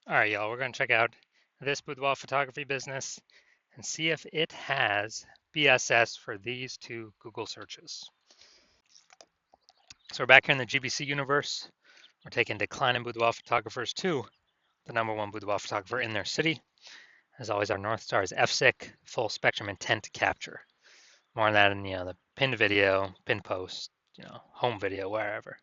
All right, y'all, we're going to check out this boudoir photography business and see if it has BSS for these two Google searches. So we're back here in the GBC universe. We're taking declining boudoir photographers to the #1 boudoir photographer in their city. As always, our North Star is FSIC, full spectrum intent capture. More on that in the pinned video, pinned post, home video, wherever.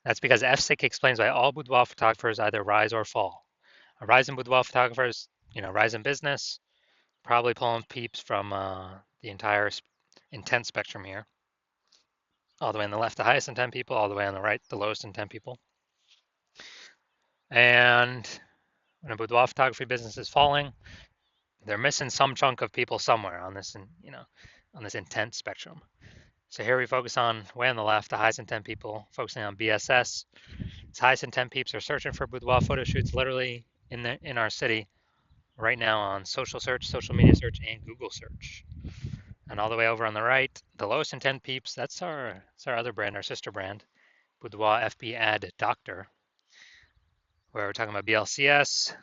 That's because FSIC explains why all boudoir photographers either rise or fall. A rise in boudoir photographers, rise in business, probably pulling peeps from the entire intent spectrum here. All the way on the left, the highest intent people, all the way on the right, the lowest intent people. And when a boudoir photography business is falling, they're missing some chunk of people somewhere on this, on this intent spectrum. So here we focus on way on the left, the highest intent people, focusing on BSS. These highest intent peeps are searching for boudoir photo shoots literally in our city right now on social search, social media search, and Google search. And all the way over on the right, the lowest intent peeps, that's our other brand, our sister brand, Boudoir FB Ad Doctor, where we're talking about BLCS.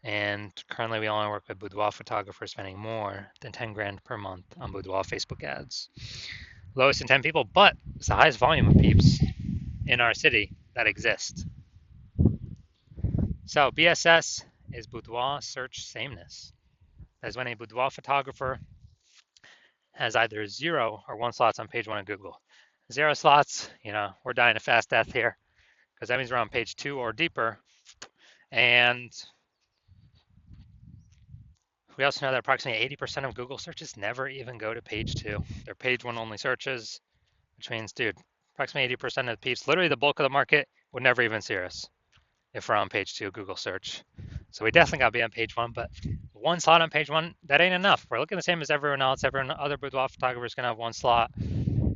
And currently we only work with boudoir photographers spending more than 10 grand per month on boudoir Facebook ads. Lowest intent people, but it's the highest volume of peeps in our city that exist. So BSS is boudoir search sameness. That's when a boudoir photographer has either 0 or 1 slots on page 1 of Google. 0 slots, we're dying a fast death here because that means we're on page 2 or deeper. And we also know that approximately 80% of Google searches never even go to page 2. They're page 1 only searches, which means, dude, approximately 80% of the peeps, literally the bulk of the market, would never even see us if we're on page 2 Google search. So we definitely got to be on page 1, but 1 slot on page 1, that ain't enough. We're looking the same as everyone else. Every other boudoir photographer is going to have 1 slot.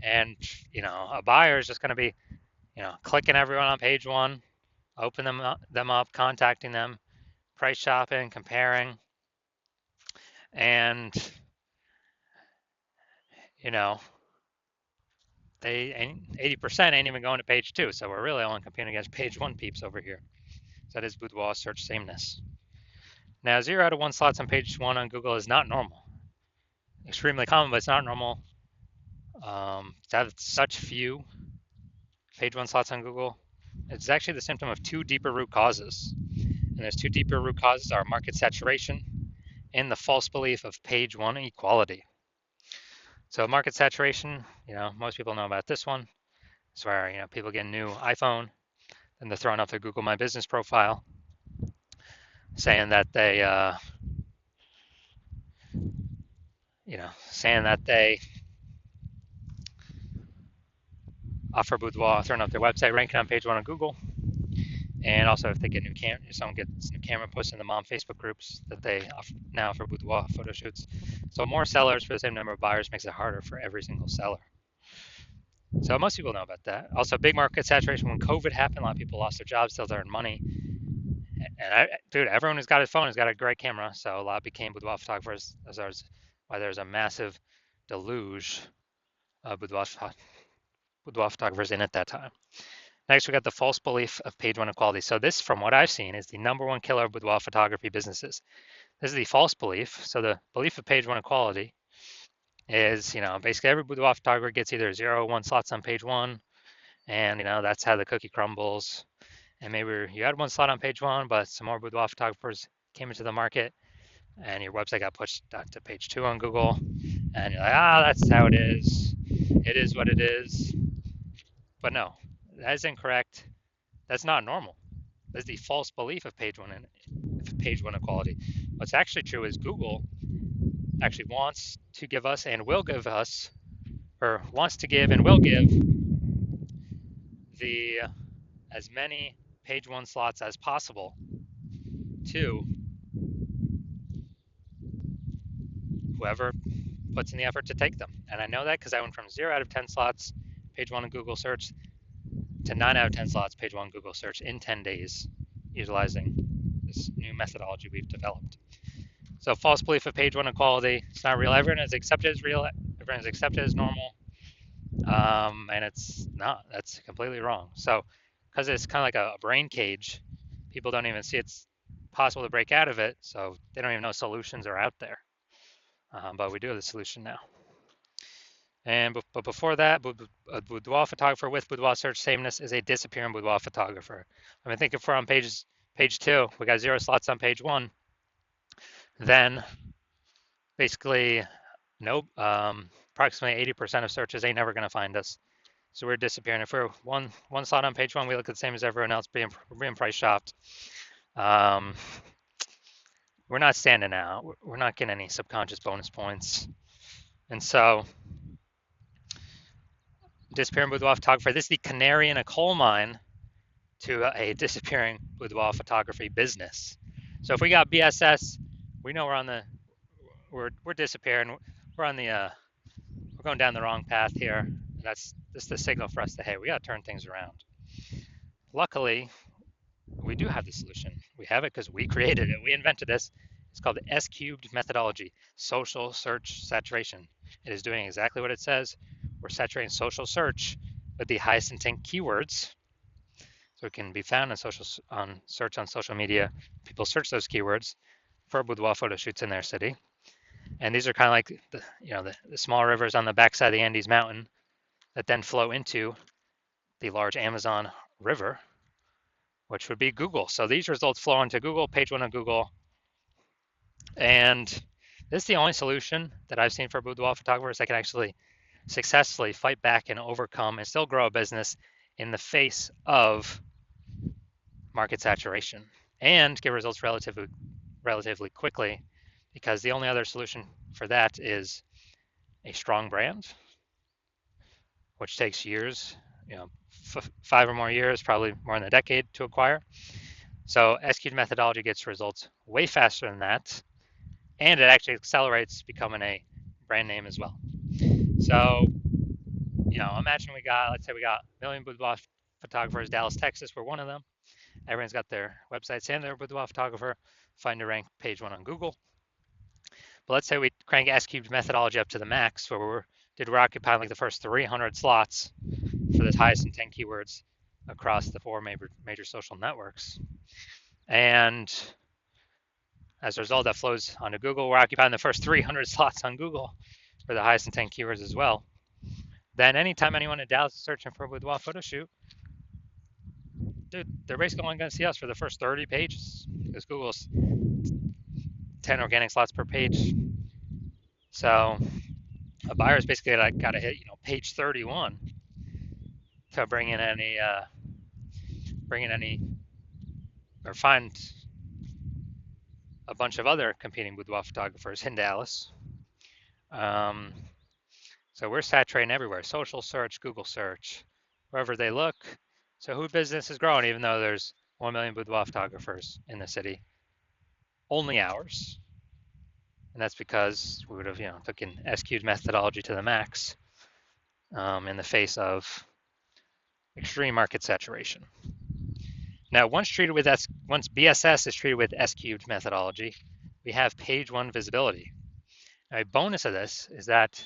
And, a buyer is just going to be, clicking everyone on page 1, open them up, contacting them, price shopping, comparing. And, they 80% ain't even going to page 2. So we're really only competing against page 1 peeps over here. So that is boudoir search sameness. Now, 0 out of 1 slots on page 1 on Google is not normal. Extremely common, but it's not normal. To have such few page 1 slots on Google, it's actually the symptom of 2 deeper root causes. And those 2 deeper root causes are market saturation and the false belief of page 1 equality. So market saturation, most people know about this one. It's where, people get a new iPhone and they're throwing up their Google My Business profile saying that they, offer boudoir, throwing up their website, ranking on page 1 on Google. And also if they get someone gets new camera posted in the mom Facebook groups that they now offer boudoir photo shoots. So more sellers for the same number of buyers makes it harder for every single seller. So most people know about that. Also, big market saturation. When COVID happened, a lot of people lost their jobs, still earn money. And dude, everyone who's got his phone has got a great camera, so a lot became boudoir photographers. Why there's a massive deluge of boudoir photographers in at that time. Next, we got the false belief of page 1 equality. So this, from what I've seen, is the #1 killer of boudoir photography businesses. This is the false belief. So the belief of page 1 equality is, basically every boudoir photographer gets either 0 or 1 slots on page 1, and that's how the cookie crumbles. And maybe you had 1 slot on page 1, but some more boudoir photographers came into the market, and your website got pushed to page 2 on Google, and you're like, that's how it is. It is what it is. But no, that is incorrect. That's not normal. That's the false belief of page 1 equality. What's actually true is Google actually wants to give us and will give us, or wants to give and will give the as many page 1 slots as possible to whoever puts in the effort to take them. And I know that because I went from 0 out of 10 slots page 1 in Google search to 9 out of 10 slots page 1 Google search in 10 days, utilizing this new methodology we've developed. So false belief of page 1 equality, it's not real. Everyone is accepted as real, everyone is accepted as normal, and it's not. That's completely wrong. So because it's kind of like a brain cage, people don't even see it's possible to break out of it, so they don't even know solutions are out there. But we do have the solution now. But before that, a boudoir photographer with boudoir search sameness is a disappearing boudoir photographer. I mean, think if we're on page 2, we got 0 slots on page 1, then basically nope, approximately 80% of searches ain't never going to find us. So we're disappearing. If we're one slot on page 1, we look the same as everyone else, being price shopped. We're not standing out. We're not getting any subconscious bonus points. And so disappearing boudoir photographer, this is the canary in a coal mine to a disappearing boudoir photography business. So if we got BSS, we know we're disappearing. We're going down the wrong path here. That's the signal for us that, hey, we got to turn things around. Luckily, we do have the solution. We have it because we created it. We invented this. It's called the S-cubed methodology, social search saturation. It is doing exactly what it says. We're saturating social search with the highest intent keywords, so it can be found on search on social media. People search those keywords for boudoir photo shoots in their city. And these are kind of like the small rivers on the backside of the Andes Mountain that then flow into the large Amazon River, which would be Google. So these results flow into Google, page 1 of Google. And this is the only solution that I've seen for boudoir photographers that can actually successfully fight back and overcome and still grow a business in the face of market saturation and get results relatively quickly, because the only other solution for that is a strong brand, which takes years, 5 or more years, probably more than a decade to acquire. So S-cubed methodology gets results way faster than that, and it actually accelerates becoming a brand name as well. So, imagine let's say we got a million boudoir photographers. Dallas, Texas, we're one of them. Everyone's got their websites and their boudoir photographer. Find a rank page 1 on Google. But let's say we crank S-cubed methodology up to the max, where we're occupying like the first 300 slots for the highest intent keywords across the 4 major social networks. And as a result, that flows onto Google. We're occupying the first 300 slots on Google for the highest intent keywords as well. Then anytime anyone in Dallas is searching for a boudoir photo shoot, dude, they're basically only going to see us for the first 30 pages, because Google's 10 organic slots per page. So a buyer's basically got to hit page 31 to bring in any or find a bunch of other competing boudoir photographers in Dallas. So we're saturating everywhere: social search, Google search, wherever they look. So who business is growing, even though there's 1 million boudoir photographers in the city? Only ours. And that's because we would have taken S-cubed methodology to the max in the face of extreme market saturation. Now, once BSS is treated with S-cubed methodology, we have page 1 visibility. Now, a bonus of this is that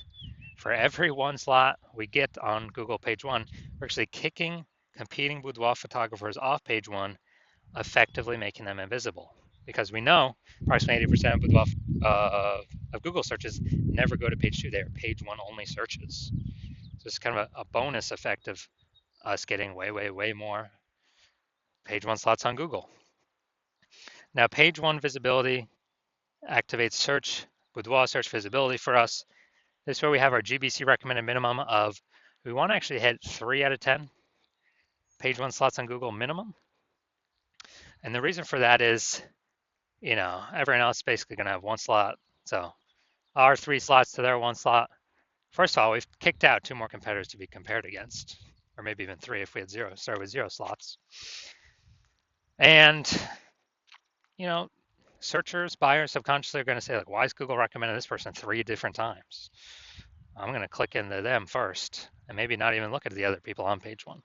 for every 1 slot we get on Google page 1, we're actually kicking competing boudoir photographers off page 1, effectively making them invisible. Because we know approximately 80% of boudoir of Google searches never go to page 2. They are page 1 only searches. So it's kind of a bonus effect of us getting way more page 1 slots on Google. Now, page 1 visibility activates boudoir search visibility for us. This is where we have our GBC recommended minimum of, we want to actually hit 3 out of 10 page 1 slots on Google minimum. And the reason for that is, everyone else is basically going to have 1 slot. So our 3 slots to their 1 slot. First of all, we've kicked out 2 more competitors to be compared against, or maybe even 3 if we had started with 0 slots. And, searchers, buyers subconsciously are going to say, like, why is Google recommending this person 3 different times? I'm going to click into them first and maybe not even look at the other people on page 1.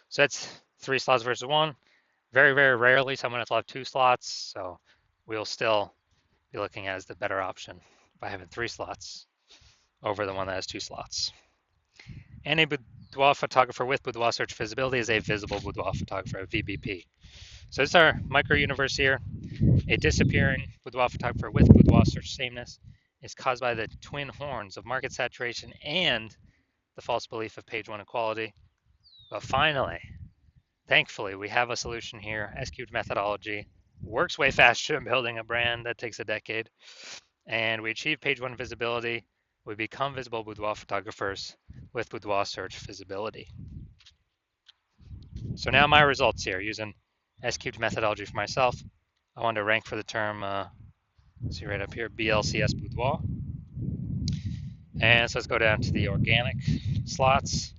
So that's 3 slots versus 1. Very, very rarely someone will have 2 slots. So we'll still be looking at as the better option by having 3 slots over the one that has 2 slots. And a boudoir photographer with boudoir search visibility is a visible boudoir photographer, a VBP. So this is our micro universe here. A disappearing boudoir photographer with boudoir search sameness is caused by the twin horns of market saturation and the false belief of page one equality. But finally, thankfully, we have a solution here. S-cubed methodology works way faster than building a brand that takes a decade. And we achieve page one visibility. We become visible boudoir photographers with boudoir search visibility. So now my results here using S-cubed methodology for myself. I want to rank for the term, see right up here, BLCS boudoir. And so let's go down to the organic slots.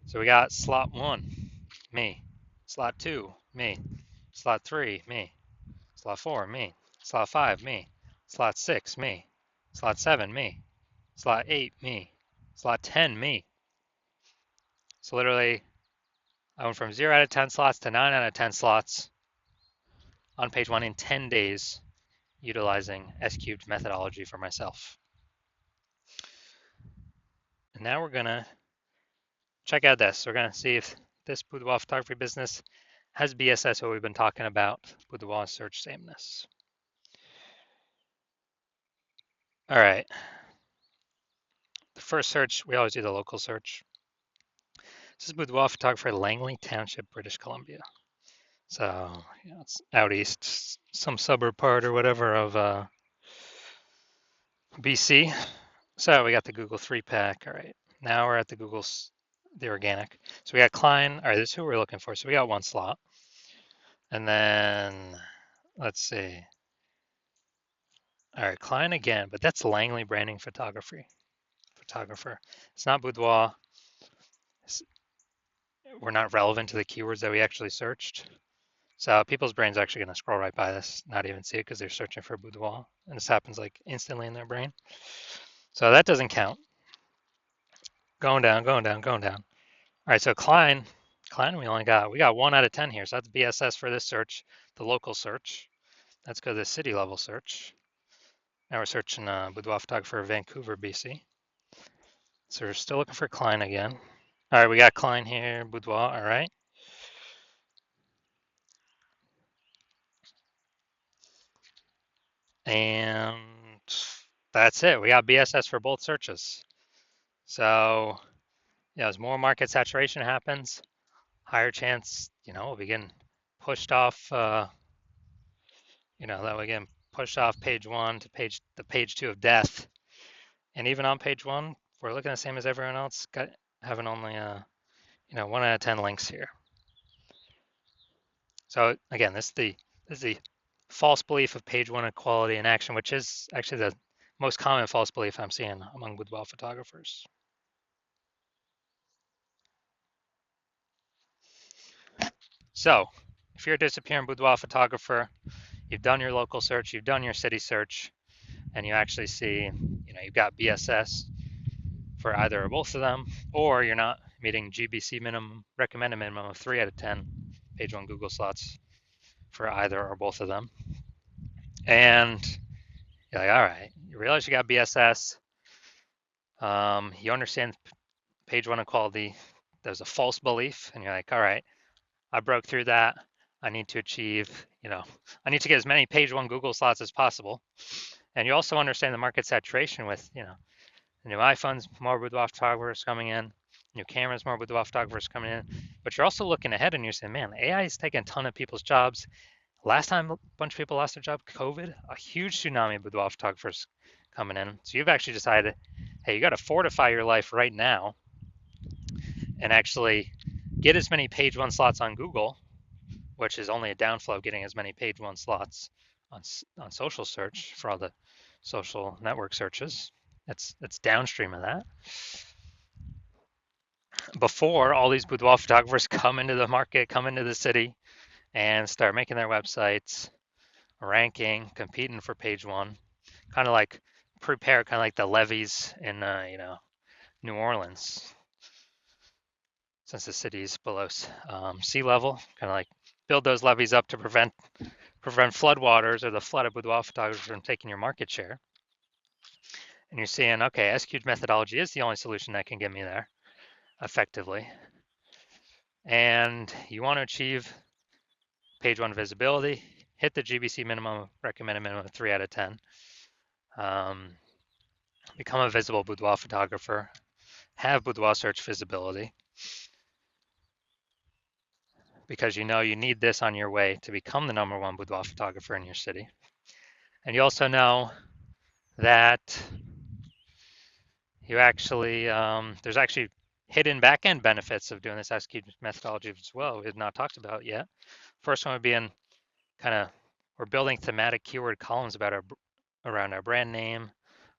So we got slot 1, me. Slot 2, me. Slot 3, me. Slot 4, me. Slot 5, me. Slot 6, me. Slot 7, me. Slot 8, me. Slot 10, me. So literally, I went from 0 out of 10 slots to 9 out of 10 slots on page 1 in 10 days, utilizing S-cubed methodology for myself. And now we're gonna check out this. We're gonna see if this boudoir photography business has BSS, what we've been talking about, boudoir search sameness. All right. The first search, we always do the local search. This is boudoir photographer, Langley Township, British Columbia. So it's out east, some suburb part or whatever of BC. So we got the Google 3-pack. All right. Now we're at the organic. So we got Klein. All right, this is who we're looking for. So we got one slot. And then let's see. All right, Klein again, but that's Langley Branding Photographer. It's not boudoir. We're not relevant to the keywords that we actually searched. So people's brains are actually going to scroll right by this, not even see it because they're searching for boudoir. And this happens like instantly in their brain. So that doesn't count. Going down, going down, going down. All right, so Klein we got 1 out of 10 here. So that's BSS for this search, the local search. Let's go to the city level search. Now we're searching boudoir photographer, Vancouver, BC. So we're still looking for Klein again. All right, we got Klein here, boudoir, all right. And that's it. We got BSS for both searches. So, as more market saturation happens, higher chance, we'll be getting pushed off, that we get pushed off page 1 to page 2 of death. And even on page 1, we're looking the same as everyone else, having only, 1 out of 10 links here. So again, this is the false belief of page 1 equality in action, which is actually the most common false belief I'm seeing among boudoir photographers. So if you're a disappearing boudoir photographer, you've done your local search, you've done your city search, and you actually see, you've got BSS for either or both of them, or you're not meeting GBC minimum, recommended minimum of 3 out of 10 page 1 Google slots for either or both of them. And you're like, all right, you realize you got BSS, you understand page 1 equality, there's a false belief, and you're like, all right, I broke through that. I need to achieve, I need to get as many page 1 Google slots as possible. And you also understand the market saturation with, the new iPhones, more boudoir photographers coming in, new cameras, more boudoir photographers coming in. But you're also looking ahead and you're saying, man, AI is taking a ton of people's jobs. Last time a bunch of people lost their job, COVID, a huge tsunami of boudoir photographers coming in. So you've actually decided, hey, you got to fortify your life right now and actually get as many page 1 slots on Google, which is only a downflow of getting as many page 1 slots on social search for all the social network searches. It's downstream of that. Before all these boudoir photographers come into the market, come into the city, and start making their websites, ranking, competing for page 1, kind of like prepare, kind of like the levees in New Orleans, since the city is below sea level, kind of like build those levees up to prevent floodwaters or the flood of boudoir photographers from taking your market share. And you're seeing, okay, S-cubed methodology is the only solution that can get me there. effectively. And you want to achieve page one visibility, hit the GBC minimum, recommended minimum of 3 out of 10. Become a visible boudoir photographer, have boudoir search visibility, because you know you need this on your way to become the #1 boudoir photographer in your city. And you also know that you actually, there's actually hidden back-end benefits of doing this SQ methodology as well, we have not talked about yet. First one would be in kind of, we're building thematic keyword columns around our brand name,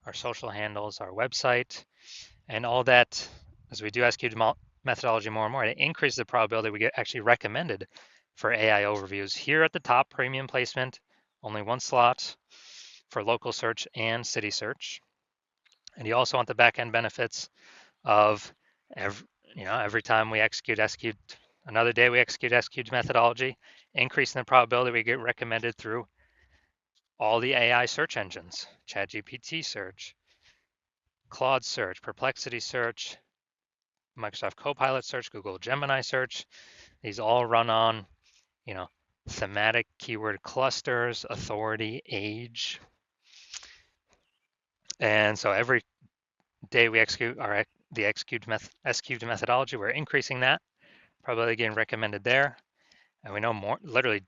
our social handles, our website, and all that. As we do SQ methodology more and more, it increases the probability we get actually recommended for AI overviews. Here at the top, premium placement, only one slot for local search and city search. And you also want the back-end benefits of every time we execute another day we execute SQ methodology, increasing the probability we get recommended through all the AI search engines, ChatGPT search, Claude search, Perplexity search, Microsoft Copilot search, Google Gemini search. These all run on, thematic keyword clusters, authority, age. And so every day we execute the SQ methodology, we're increasing that probability getting recommended there. And we know more, literally,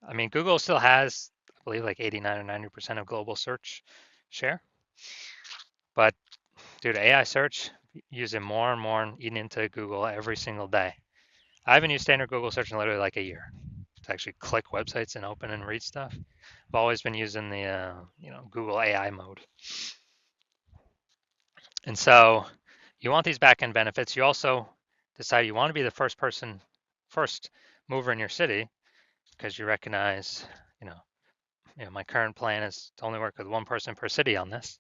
I mean, Google still has, I believe, like 89 or 90% of global search share. But dude, AI search, using more and more, eating into Google every single day. I haven't used standard Google search in literally like a year to actually click websites and open and read stuff. I've always been using the Google AI mode. And so you want these backend benefits. You also decide you want to be the first mover in your city, because you recognize, my current plan is to only work with one person per city on this.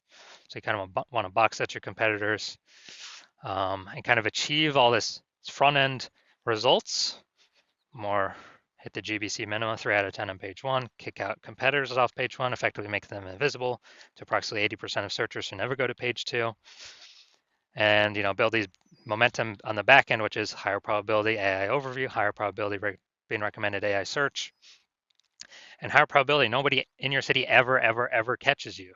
So you kind of want to box out your competitors, and kind of achieve all this front end results. More hit the GBC minimum 3 out of 10 on page one, kick out competitors off page one, effectively make them invisible to approximately 80% of searchers who never go to page two. And build these momentum on the back end, which is higher probability AI overview, higher probability being recommended AI search, and higher probability nobody in your city ever catches you.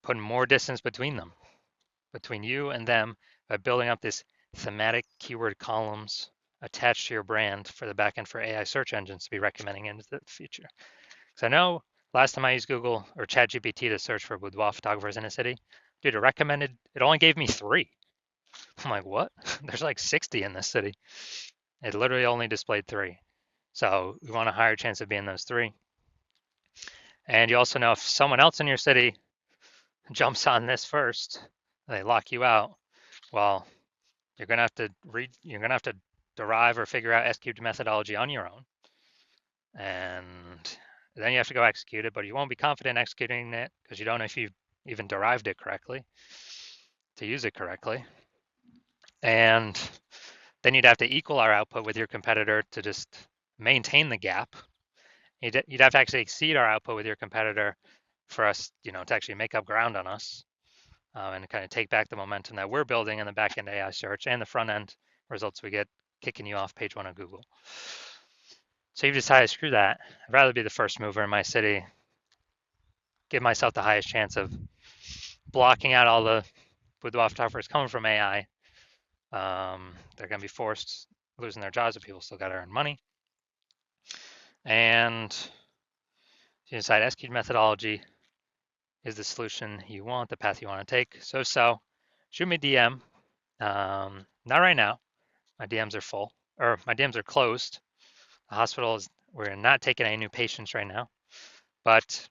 Putting more distance between them, between you and them, by building up this thematic keyword columns attached to your brand for the backend for AI search engines to be recommending into the future. Because I know last time I used Google or ChatGPT to search for boudoir photographers in a city, dude, it only gave me 3. I'm like, what? There's like 60 in this city. It literally only displayed 3. So we want a higher chance of being those 3. And you also know if someone else in your city jumps on this first, they lock you out, well, you're gonna have to derive or figure out SQ methodology on your own. And then you have to go execute it, but you won't be confident executing it because you don't know if you've even derived it correctly to use it correctly. And then you'd have to equal our output with your competitor to just maintain the gap. You'd have to actually exceed our output with your competitor for us, to actually make up ground on us, and kind of take back the momentum that we're building in the back-end AI search and the front-end results we get kicking you off page one of Google. So you've decided, screw that. I'd rather be the first mover in my city, give myself the highest chance of blocking out all the boudoir photographers coming from AI. They're going to be forced losing their jobs, but people still got to earn money. And you decide SQ methodology is the solution you want, the path you want to take. So shoot me a DM. Not right now. My DMs are full, or my DMs are closed. The hospital we're not taking any new patients right now. But